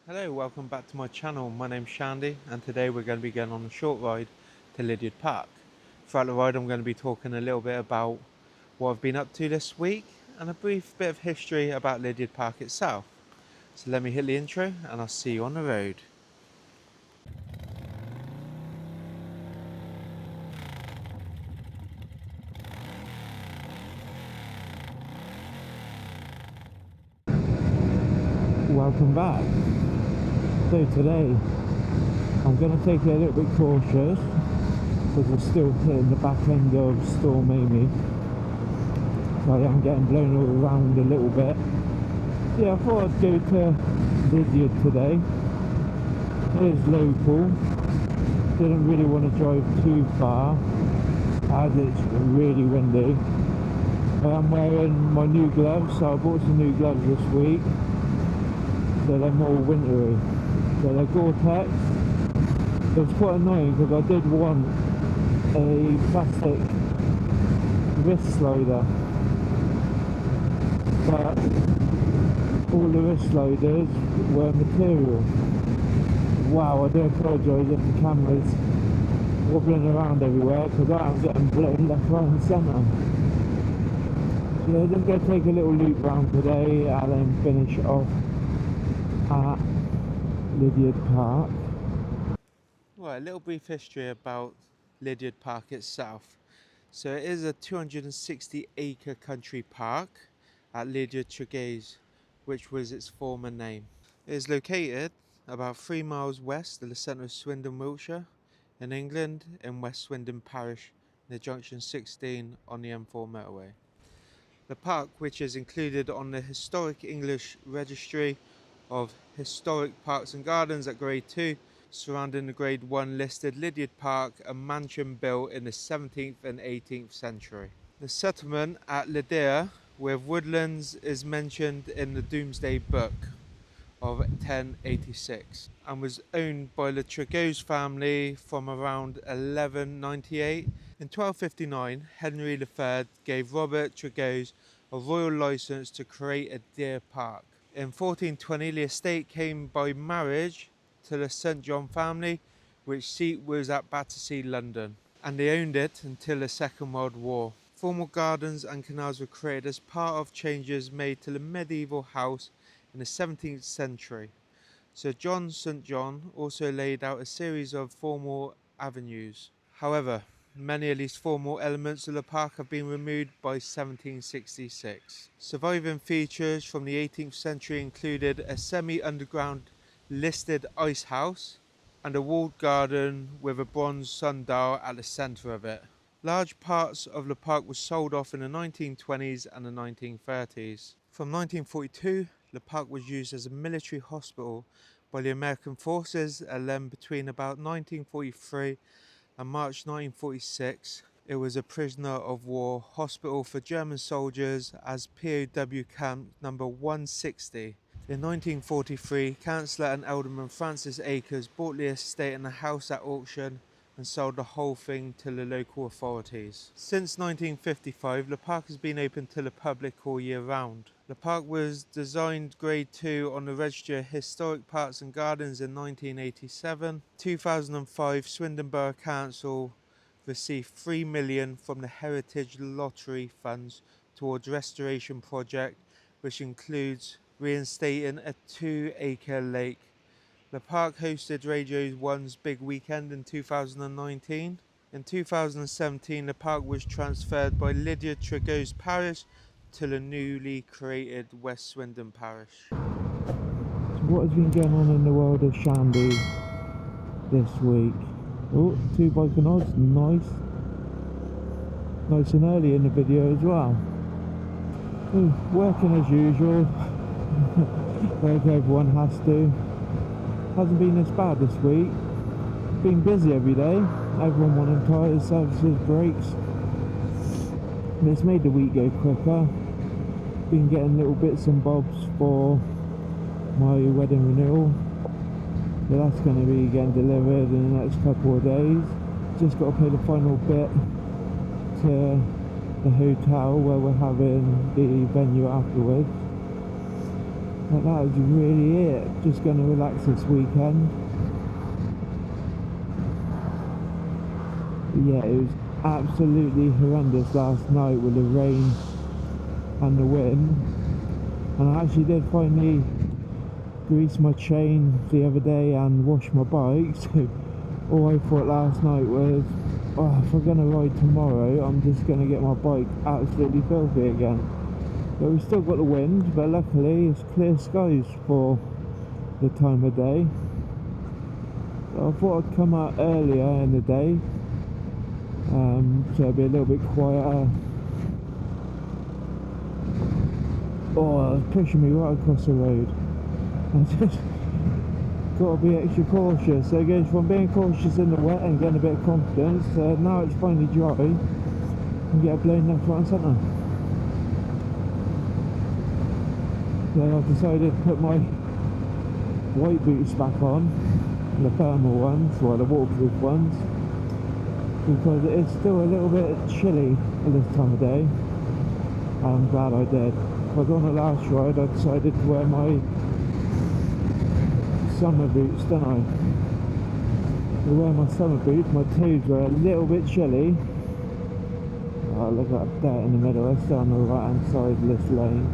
Hello, welcome back to my channel. My name's Shandy and today we're going to be going on a short ride to Lydiard Park. Throughout the ride I'm going to be talking a little bit about what I've been up to this week and a brief bit of history about Lydiard Park itself. So let me hit the intro and I'll see you on the road. Welcome back. So today I'm going to take it a little bit cautious because we're still hitting the back end of Storm Amy. So I am getting blown all around a little bit. Yeah, I thought I'd go to Lydiard today. It is local. Didn't really want to drive too far as it's really windy. I am wearing my new gloves, so I bought some new gloves this week. So they're more wintry. So they're Gore-Tex. It was quite annoying because I did want a plastic wrist slider, but all the wrist sliders were material. Wow, I do apologise if the camera's wobbling around everywhere because I'm getting blown left, right and centre. Yeah, just going to take a little loop round today and then finish off at Lydiard Park. Right, a little brief history about Lydiard Park itself. So it is a 260 acre country park at Lydiard Tregease, which was its former name. It is located about 3 miles west of the centre of Swindon, Wiltshire, in England, in West Swindon Parish, near junction 16 on the M4 motorway. The park, which is included on the Historic English Registry of Historic Parks and Gardens at Grade 2, surrounding the Grade 1 listed Lydiard Park, a mansion built in the 17th and 18th century. The settlement at Lydiard with woodlands is mentioned in the Domesday Book of 1086 and was owned by the Tregease family from around 1198. In 1259, Henry III gave Robert Tregease a royal license to create a deer park. In 1420, the estate came by marriage to the St John family, which seat was at Battersea, London, and they owned it until the Second World War. Formal gardens and canals were created as part of changes made to the medieval house in the 17th century. Sir John St John also laid out a series of formal avenues. However, many of these formal elements of the park have been removed by 1766. Surviving features from the 18th century included a semi-underground listed ice house and a walled garden with a bronze sundial at the centre of it. Large parts of the park were sold off in the 1920s and the 1930s. From 1942, the park was used as a military hospital by the American forces, and then between about 1943 and March 1946, it was a prisoner of war hospital for German soldiers as POW Camp number 160. In 1943, Councillor and Alderman Francis Akers bought the estate and the house at auction and sold the whole thing to the local authorities. Since 1955, the park has been open to the public all year round. The park was designed Grade 2 on the Registry of Historic Parks and Gardens in 1987. 2005, Swindon Borough Council received $3 million from the Heritage Lottery funds towards restoration project, which includes reinstating a 2-acre lake. The park hosted Radio 1's Big Weekend in 2019. In 2017, the park was transferred by Lydiard Tregease Parish to the newly created West Swindon Parish. So what has been going on in the world of Shandy this week? Oh, 2 bike and odds, nice. Nice and early in the video as well. Oh, working as usual, like everyone has to. Hasn't been as bad this week. Been busy every day. Everyone wanting tyres, services, brakes. And it's made the week go quicker. Been getting little bits and bobs for my wedding renewal. But that's going to be getting delivered in the next couple of days. Just got to pay the final bit to the hotel where we're having the venue afterwards. But that was really it. Just going to relax this weekend. Yeah, it was absolutely horrendous last night with the rain and the wind. And I actually did finally grease my chain the other day and wash my bike. So all I thought last night was, oh, if I'm going to ride tomorrow, I'm just going to get my bike absolutely filthy again. But we've still got the wind, but luckily it's clear skies for the time of day. So I thought I'd come out earlier in the day, so it'll be a little bit quieter. Oh, it's pushing me right across the road. I just got to be extra cautious. So it goes from being cautious in the wet and getting a bit of confidence to now it's finally dry and get blown left, right and centre. So I've decided to put my white boots back on, the thermal ones, or the waterproof ones, because it is still a little bit chilly at this time of day. I'm glad I did. Because on the last ride I decided to wear my summer boots, didn't I? To wear my summer boots, my toes were a little bit chilly. Oh, look at that dirt in the middle, that's on the right hand side of this lane.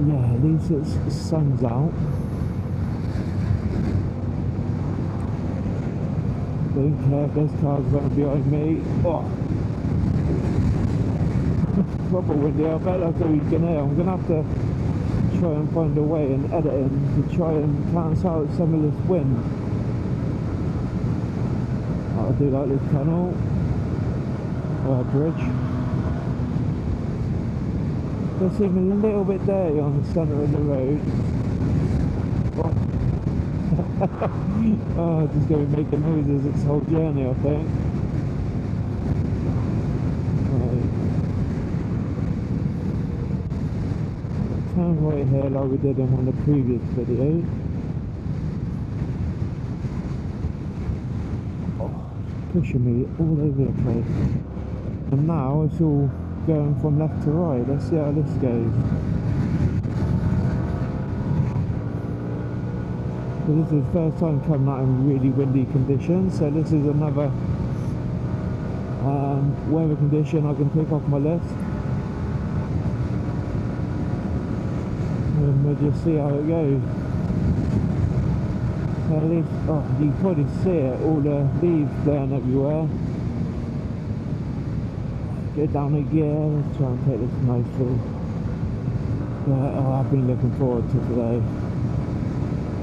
Yeah, at least it's the sun's out. Don't care if this car's running behind me. Oh, proper windy. I bet that's all you can hear. I'm gonna have to try and find a way in editing to try and cancel out some of this wind. I do like this tunnel or bridge. They seem a little bit dirty on the centre of the road. Oh, just going to be making noises this whole journey, I think. Right. Turn right here like we did in one of the previous videos. Oh, pushing me all over the place. And now it's all going from left to right. Let's see how this goes. So this is the first time coming out in really windy conditions, so this is another weather condition I can pick off my list, and we'll just see how it goes. At least, oh, you can probably see it, all the leaves blowing everywhere. Get down again, let's try and take this nicely. But, oh, I've been looking forward to today.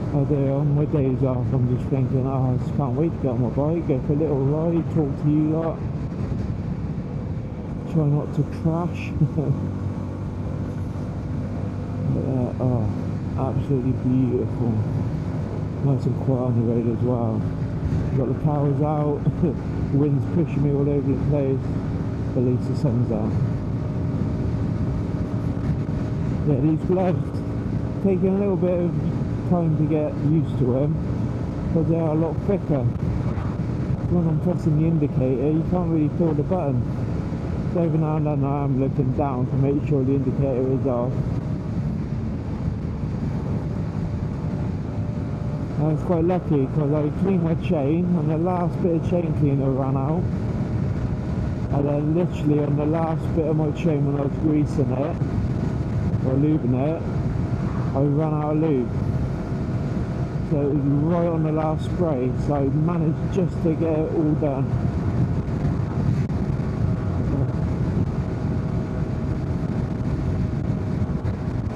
I do, on my days off I'm just thinking, oh, I just can't wait to get on my bike, go for a little ride, talk to you lot, try not to crash. But, oh, absolutely beautiful. Nice and quiet on the road as well. Got the powers out, the wind's pushing me all over the place. At least the sun's out. Yeah, these gloves taking a little bit of time to get used to them because they are a lot thicker. When I'm pressing the indicator you can't really feel the button, so every now and then I am looking down to make sure the indicator is off. I was quite lucky because I cleaned my chain and the last bit of chain cleaner ran out. And then literally on the last bit of my chain when I was greasing it, or lubing it, I ran out of lube. So it was right on the last spray, so I managed just to get it all done.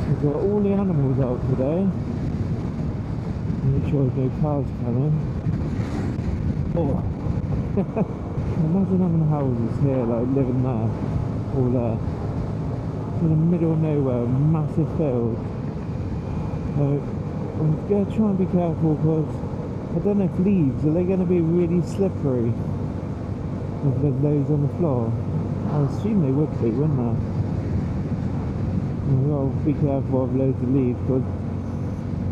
We've got all the animals out today. Make sure there's no cars coming. Oh. Imagine having houses here, like living there, or there, in the middle of nowhere, massive field. So I'm going to try and be careful because I don't know if leaves, are they going to be really slippery if there's loads on the floor? I assume they would be, wouldn't they? I've got to be careful of loads of leaves because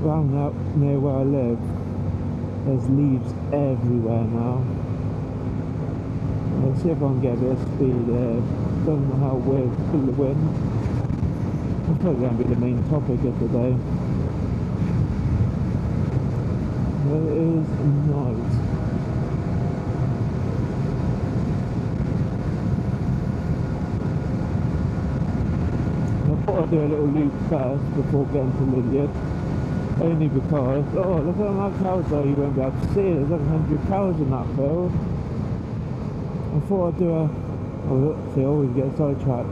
around up near where I live, there's leaves everywhere now. Let's see if I can get a bit of speed there. Doesn't know how weird, feel the wind. That's probably going to be the main topic of the day. But it is nice. I thought I'd do a little loop first before getting to Lydiard. Only because, oh, look at how much cows there, you won't be able to see it. There's like 100 cows in that field. I thought I'd do a, oh, see, I always get sidetracked.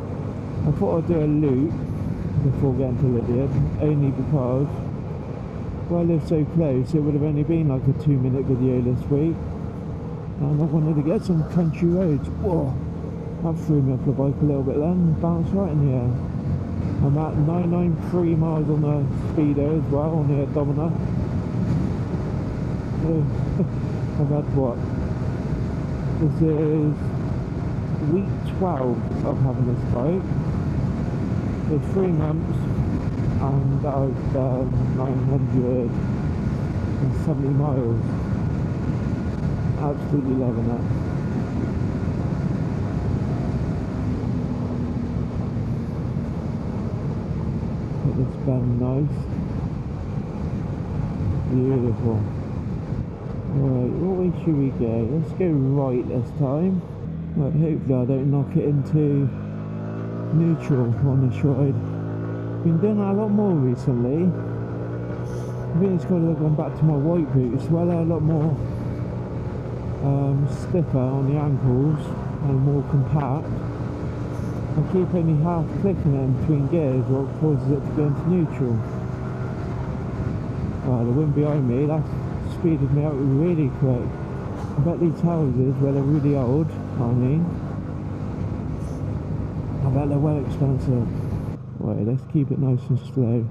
I thought I'd do a loop before getting to Lydiard, only because, well, I live so close, it would have only been like a 2-minute video this week. And I wanted to get some country roads. Whoa, that threw me off the bike a little bit then, bounced right in the air. I'm at 993 miles on the speedo as well, on the odometer. So, I've had what? This is week 12 of having this bike. So 3 months and I've done 970 miles. Absolutely loving it. It's been nice, beautiful. Alright, what way should we go? Let's go right this time. Right, hopefully I don't knock it into neutral on this ride. Been doing that a lot more recently. I think it's because I've gone back to my white boots, well they're a lot more stiffer on the ankles and more compact. I keep only half clicking it in between gears, what causes it to go into neutral. Oh, the wind behind me, that's speeded me out really quick. I bet these houses, where they're really old, I bet they're well expensive. Right, let's keep it nice and slow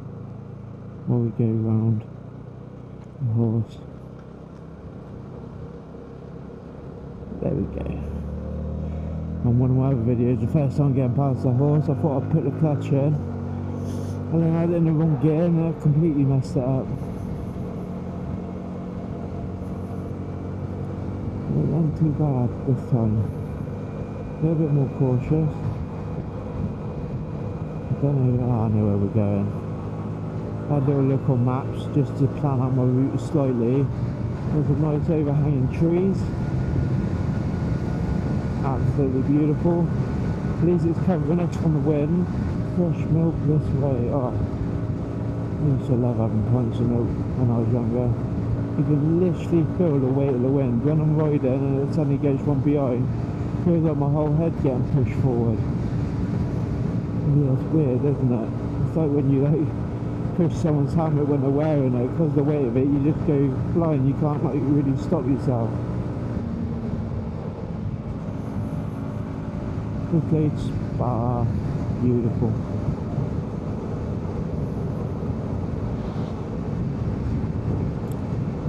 while we go round the horse. There we go. On one of my other videos, the first time getting past the horse, I thought I'd put the clutch in, and then I had it in the wrong gear and I completely messed it up. It wasn't too bad this time. A little bit more cautious. I don't know, I know where we're going. I had a little look on maps just to plan out my route slightly. There's a nice overhanging trees. Absolutely beautiful. At least it's covering us from the wind. Fresh milk this way. Oh, I used to love having pints of milk when I was younger. You can literally feel the weight of the wind. When I'm riding and it suddenly goes from behind, it feels like my whole head getting pushed forward. Yeah, it's weird, isn't it? It's like when you like push someone's helmet when they're wearing it, because the weight of it, you just go flying. You can't like really stop yourself. Quickly, spa, beautiful.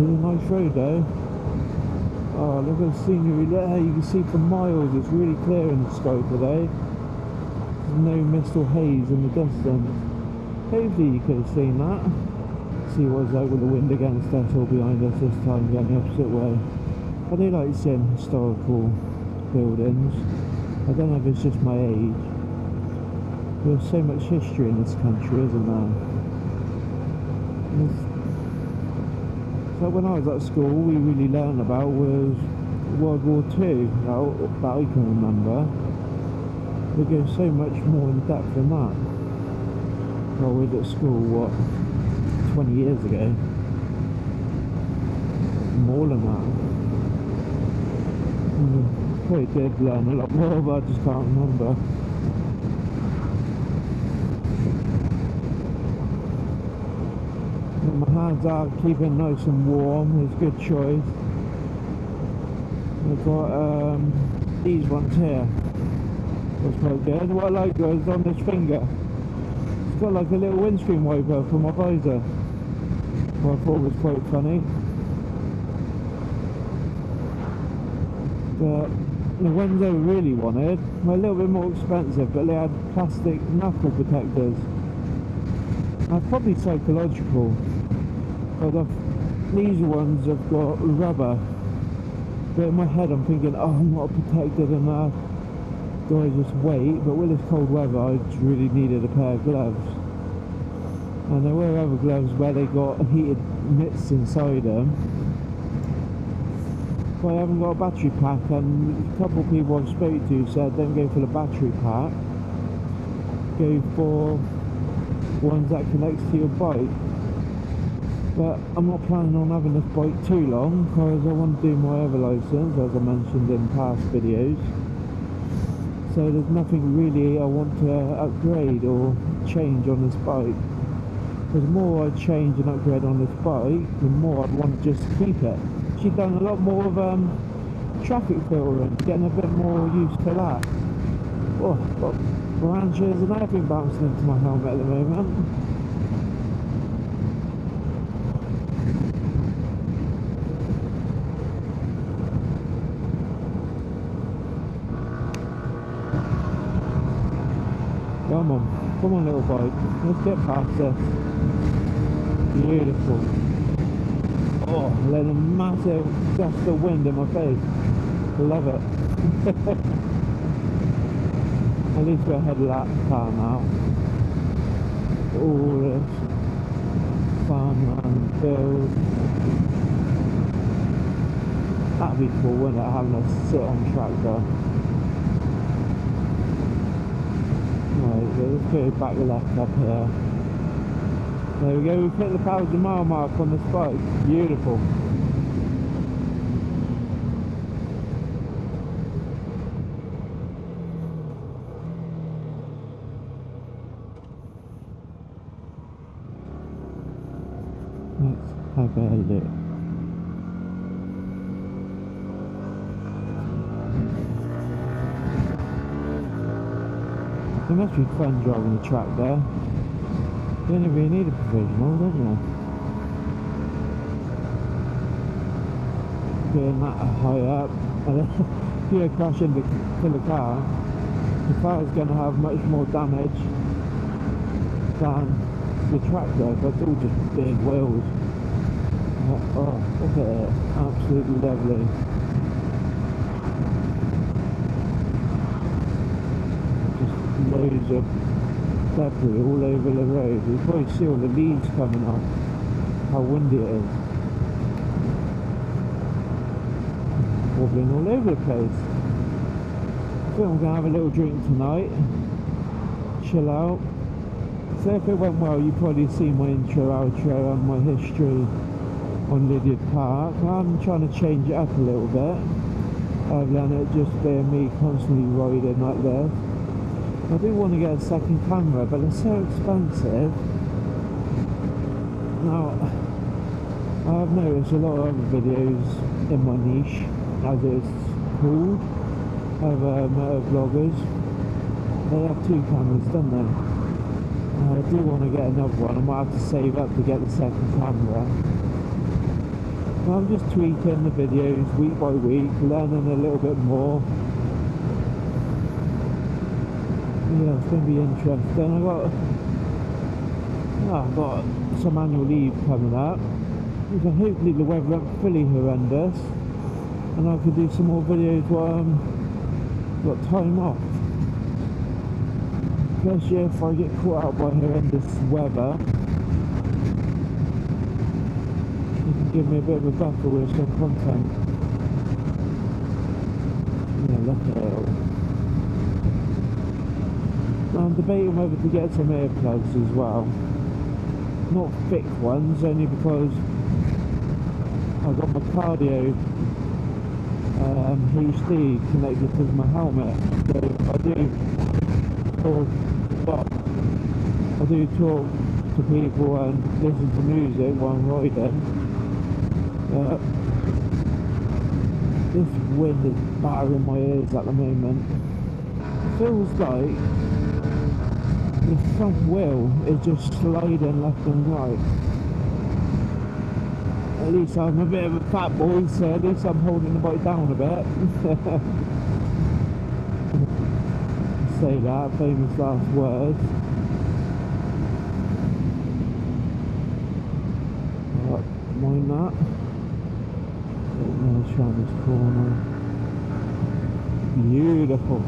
Really nice road though. Oh, look at the scenery there, you can see for miles, it's really clear in the sky today. There's no mist or haze in the distance. Hopefully you could have seen that. See what it's like with the wind against us or behind us this time, going the opposite way. I do like seeing historical buildings. I don't know if it's just my age. There's so much history in this country, isn't there? So when I was at school, we really learned about was World War II, that I can remember. We go so much more in depth than that. Well, we was at school, what, 20 years ago? More than that. Probably did learn a lot more, but I just can't remember. And my hands are keeping nice and warm, it's a good choice. I've got these ones here. That's quite good. What I like is on this finger, it's got like a little windscreen wiper for my visor. Well, I thought was quite funny. But the ones I really wanted were a little bit more expensive, but they had plastic knuckle protectors. That's probably psychological, but these ones have got rubber. But in my head I'm thinking, oh, I'm not protected enough. Do I just wait? But with this cold weather I just really needed a pair of gloves. And there were other gloves where they got heated mitts inside them. But I haven't got a battery pack, and a couple of people I've spoken to said don't go for the battery pack, go for ones that connects to your bike. But I'm not planning on having this bike too long because I want to do my other license, as I mentioned in past videos. So there's nothing really I want to upgrade or change on this bike. Because the more I change and upgrade on this bike, the more I'd want to just keep it. She's done a lot more of traffic filtering, getting a bit more used to that. Oh, got branches and everything bouncing into my helmet at the moment. Come on little bike, let's get past this. Beautiful. Oh, letting a massive gust of wind in my face. Love it. At least we're ahead of that car now. All this farmland field. That'd be cool, wouldn't it, having us sit on tractor. Right, let's go back left up here. There we go, we've hit the 1,000-mile mark on this bike. Beautiful. Let's have a look. It must be fun driving the track there. You don't really need a provisional, don't you? Getting that high up, and if you crash into the car is going to have much more damage than the tractor, but it's all just big wheels. Oh, look at it, absolutely lovely. Loads of debris all over the road. You can probably see all the leaves coming off, how windy it is. Wobbling all over the place. I think I'm going to have a little drink tonight, chill out. So if it went well, you probably see my intro, outro and my history on Lydiard Park. I'm trying to change it up a little bit, other than it just being me constantly riding like this. I do want to get a second camera, but they're so expensive. Now, I have noticed a lot of other videos in my niche, as it's called, of motor vloggers. They have two cameras, don't they? I do want to get another one. I might have to save up to get the second camera. But I'm just tweaking the videos week by week, learning a little bit more. Yeah, it's going to be interesting. I've got some annual leave coming up, so hopefully the weather won't be fully horrendous, and I can do some more videos while I've got time off. Plus, yeah, if I get caught out by horrendous weather, you can give me a bit of a buffer with some content. Yeah, look at it all. I'm debating whether to get some earplugs as well. Not thick ones, only because I've got my cardio HD connected to my helmet. So I do talk to people and listen to music while I'm riding. This wind is battering my ears at the moment. It feels like the front wheel is just sliding left and right. At least I'm a bit of a fat boy, so at least I'm holding the bike down a bit. Say that, famous last words. Right, mind that. Let's try this corner. Beautiful.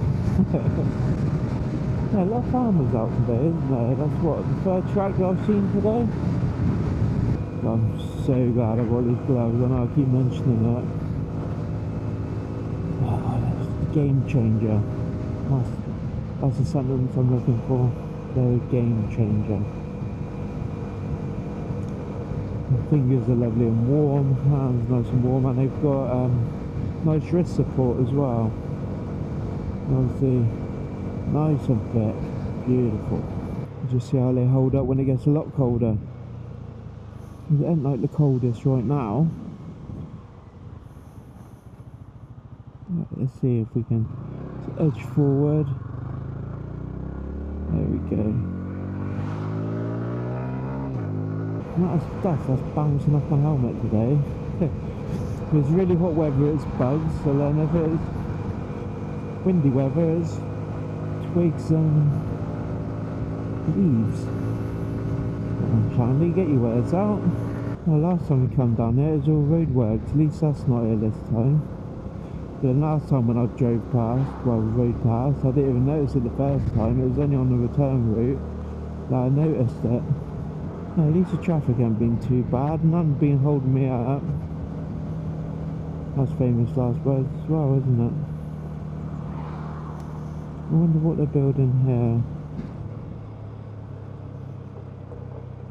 Yeah, a lot of farmers out today, isn't there? That's what, the third tractor I've seen today. I'm so glad I bought these gloves. I know I keep mentioning it. Oh, that's a game changer. That's the sentence I'm looking for. They're a game changer. My fingers are lovely and warm, hands nice and warm, and they've got nice wrist support as well. Obviously, nice and thick, beautiful. Just see how they hold up when it gets a lot colder. It ain't like the coldest right now. Right, let's see if we can edge forward. There we go. Amount of stuff that's bouncing off my helmet today. If it's really hot weather, it's bugs, so then if it's windy weather, it's twigs and leaves. Finally, get your words out. Well, last time we come down here, it was all road works. At least that's not here this time. The last time when I drove past, well, rode past, I didn't even notice it the first time. It was only on the return route that I noticed it. No, at least the traffic hasn't been too bad. None been holding me up. That's famous last words as well, isn't it? I wonder what they're building here.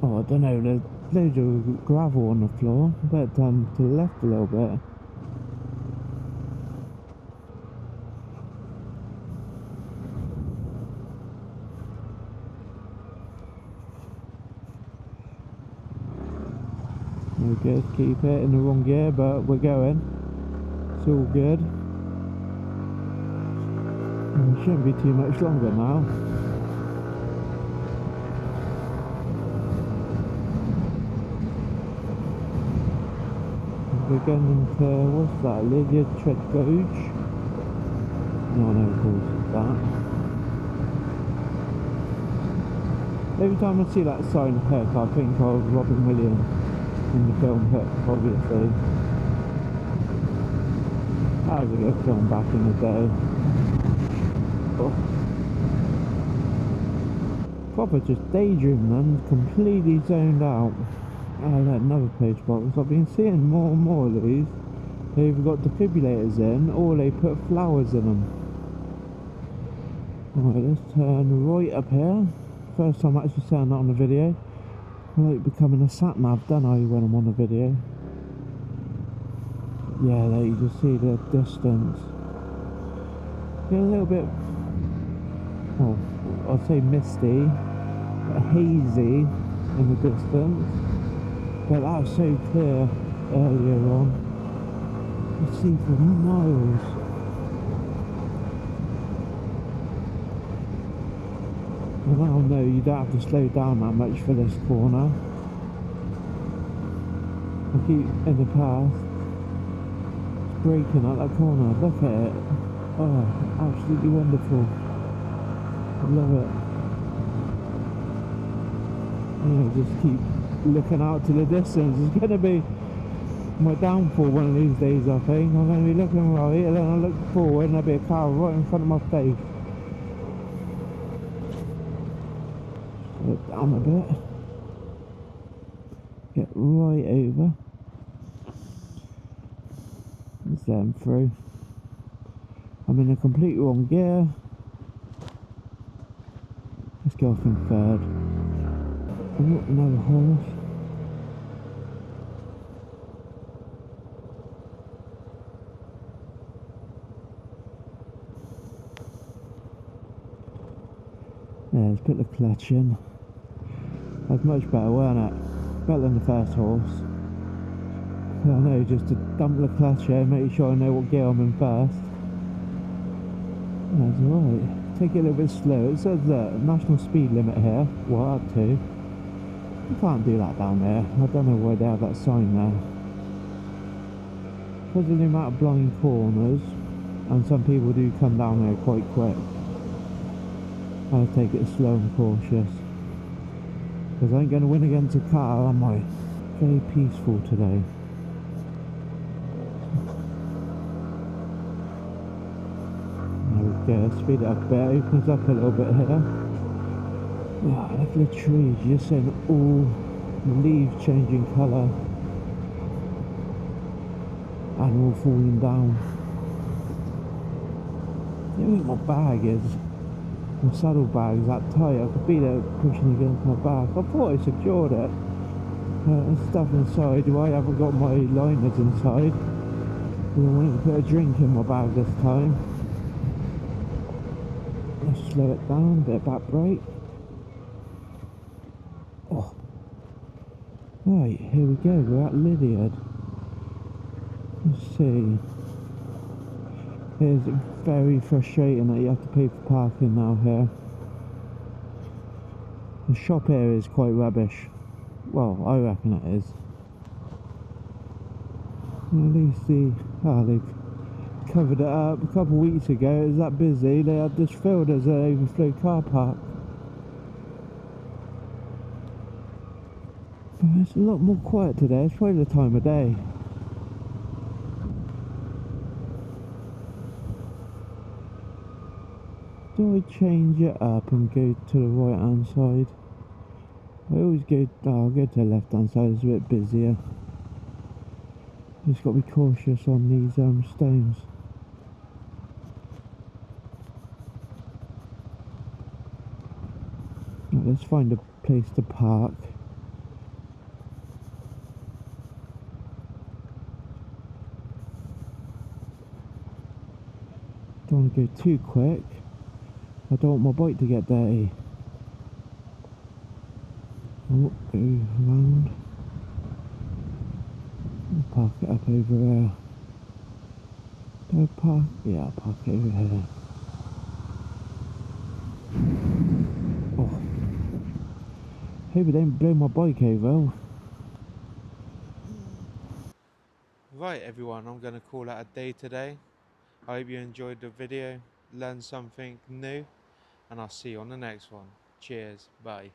Oh, I don't know, there's loads of gravel on the floor. I better turn to the left a little bit. We just keep it in the wrong gear, but we're going. It's all good. And it shouldn't be too much longer now. We're going into, what's that, Lydiard Park? No one ever calls it that. Every time I see that sign of Hook, I think of Robin Williams in the film Hook, obviously. That was a good film back in the day. Oh. Proper just daydreaming and completely zoned out. Oh, another post box. I've been seeing more and more of these. They've either got defibrillators in or they put flowers in them. Alright, let's turn right up here. First time I'm actually saying that on the video. I like becoming a sat nav, don't I, when I'm on the video? Yeah, there you just see the distance. Yeah, a little bit, well, I'd say misty, but hazy in the distance. But that was so clear earlier on. You see for miles. And now I know you don't have to slow down that much for this corner. I keep in the path. It's braking at that corner. Look at it. Oh, absolutely wonderful. I love it. Yeah, just keep looking out to the distance. It's going to be my downfall one of these days, I think. I'm going to be looking right and then I look forward and there'll be a car right in front of my face. Look down a bit. Get right over. Let's let them through. I'm in a complete wrong gear. Let's go off in third. Oh, another horse. Yeah, let's put the clutch in. That's much better, weren't it? Better than the first horse. I know, just to dump the clutch here, make sure I know what gear I'm in first. That's alright. Take it a little bit slow. It says that national speed limit here. Well, up to. You can't do that down there. I don't know why they have that sign there. Because of the amount of blind corners, and some people do come down there quite quick. I'll take it slow and cautious. Because I ain't going to win against a car, am I? Very peaceful today. There we go, speed it up a bit, opens up a little bit here. Wow, look at the trees, you're seeing all leaves changing colour and all falling down. You know what my bag is? My saddle bag's that tight, I could feel it pushing against my back. I thought I secured it. There's stuff inside, why I haven't got my liners inside. I wanted to put a drink in my bag this time. Let's slow it down, bit of back brake. Oh. Right, here we go, we're at Lydiard. Let's see. It's very frustrating that you have to pay for parking now here. The shop here is quite rubbish. Well, I reckon it is. At least they've covered it up. A couple of weeks ago it was that busy, they had this filled as an overflow car park. But it's a lot more quiet today, it's probably the time of day. Do I change it up and go to the right hand side? I always go, I'll go to the left hand side, it's a bit busier. Just got to be cautious on these stones. Right, let's find a place to park. Don't want to go too quick. I don't want my bike to get dirty. Oh, go around. I'll park it up over there. Do I park? Yeah, I'll park it over here. Oh. Hope it don't blow my bike over. Right everyone, I'm going to call that a day today. I hope you enjoyed the video, learned something new, and I'll see you on the next one. Cheers, bye.